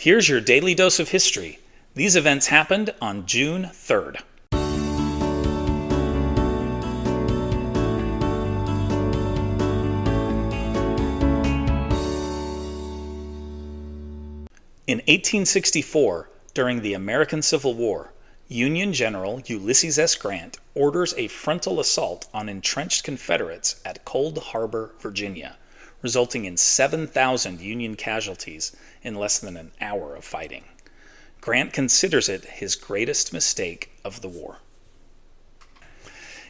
Here's your daily dose of history. These events happened on June 3rd. In 1864, during the American Civil War, Union General Ulysses S. Grant orders a frontal assault on entrenched Confederates at Cold Harbor, Virginia, resulting in 7,000 Union casualties in less than an hour of fighting. Grant considers it his greatest mistake of the war.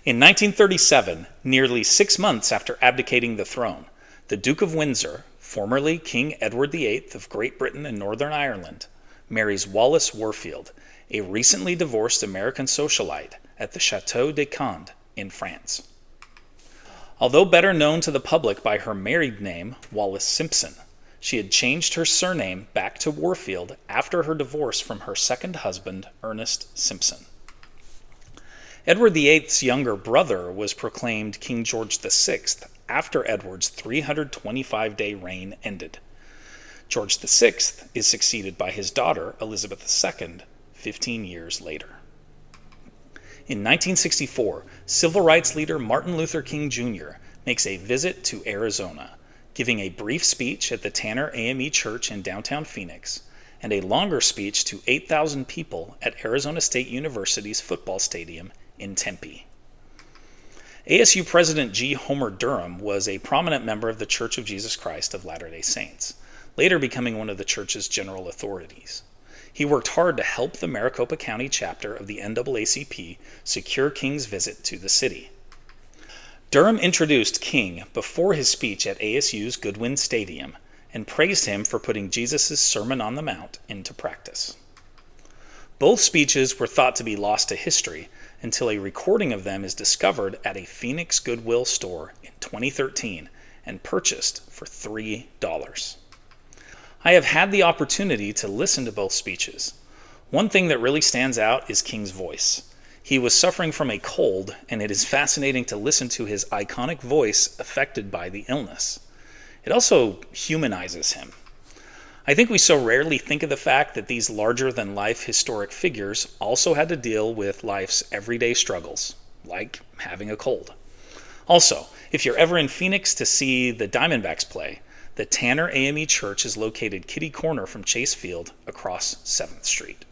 In 1937, nearly 6 months after abdicating the throne, the Duke of Windsor, formerly King Edward VIII of Great Britain and Northern Ireland, marries Wallis Warfield, a recently divorced American socialite, at the Château de Candé in France. Although better known to the public by her married name, Wallis Simpson, she had changed her surname back to Warfield after her divorce from her second husband, Ernest Simpson. Edward VIII's younger brother was proclaimed King George VI after Edward's 325-day reign ended. George VI is succeeded by his daughter, Elizabeth II, 15 years later. In 1964, civil rights leader Martin Luther King Jr. makes a visit to Arizona, giving a brief speech at the Tanner AME Church in downtown Phoenix, and a longer speech to 8,000 people at Arizona State University's football stadium in Tempe. ASU President G. Homer Durham was a prominent member of the Church of Jesus Christ of Latter-day Saints, later becoming one of the church's general authorities. He worked hard to help the Maricopa County chapter of the NAACP secure King's visit to the city. Durham introduced King before his speech at ASU's Goodwin Stadium and praised him for putting Jesus' Sermon on the Mount into practice. Both speeches were thought to be lost to history until a recording of them is discovered at a Phoenix Goodwill store in 2013 and purchased for $3. I have had the opportunity to listen to both speeches. One thing that really stands out is King's voice. He was suffering from a cold, and it is fascinating to listen to his iconic voice affected by the illness. It also humanizes him. I think we so rarely think of the fact that these larger-than-life historic figures also had to deal with life's everyday struggles, like having a cold. Also, if you're ever in Phoenix to see the Diamondbacks play, the Tanner AME Church is located kitty corner from Chase Field across 7th Street.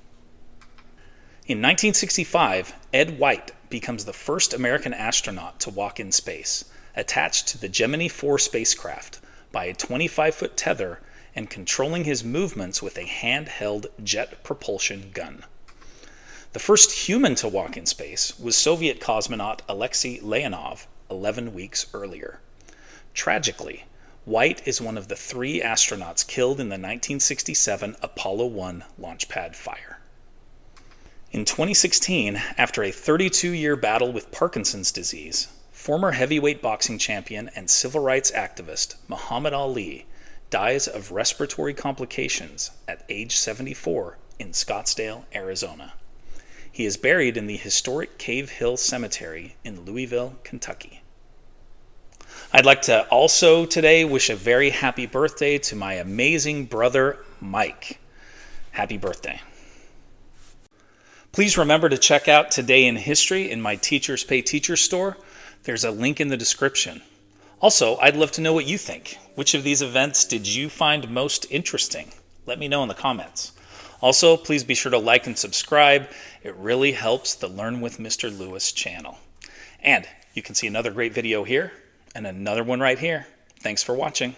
In 1965, Ed White becomes the first American astronaut to walk in space, attached to the Gemini 4 spacecraft by a 25-foot tether and controlling his movements with a handheld jet propulsion gun. The first human to walk in space was Soviet cosmonaut Alexei Leonov 11 weeks earlier. Tragically, White is one of the 3 astronauts killed in the 1967 Apollo 1 launch pad fire. In 2016, after a 32-year battle with Parkinson's disease, former heavyweight boxing champion and civil rights activist Muhammad Ali dies of respiratory complications at age 74 in Scottsdale, Arizona. He is buried in the historic Cave Hill Cemetery in Louisville, Kentucky. I'd like to also today wish a very happy birthday to my amazing brother, Mike. Happy birthday. Please remember to check out Today in History in my Teachers Pay Teachers store. There's a link in the description. Also, I'd love to know what you think. Which of these events did you find most interesting? Let me know in the comments. Also, please be sure to like and subscribe. It really helps the Learn with Mr. Lewis channel. And you can see another great video here and another one right here. Thanks for watching.